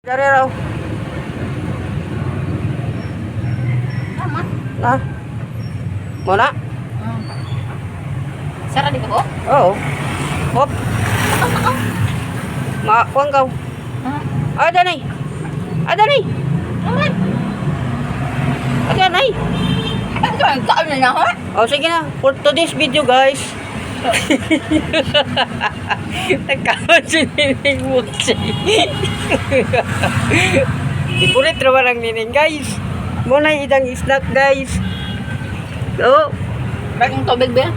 Dari raw. Tama. Ah. Muna? Sarap di ka po? Oo. Hop. Kuang kau. Ada nih. Ada nih. Naman. Ada nih. Ano ka? Kaon na na, ha? Oh, sige na. For today's video, guys. Nagkaman si Nining Mutsi. Ipulit naman ang Nining, guys. Muna idang snack, guys. Oh. Bagong tubig ba?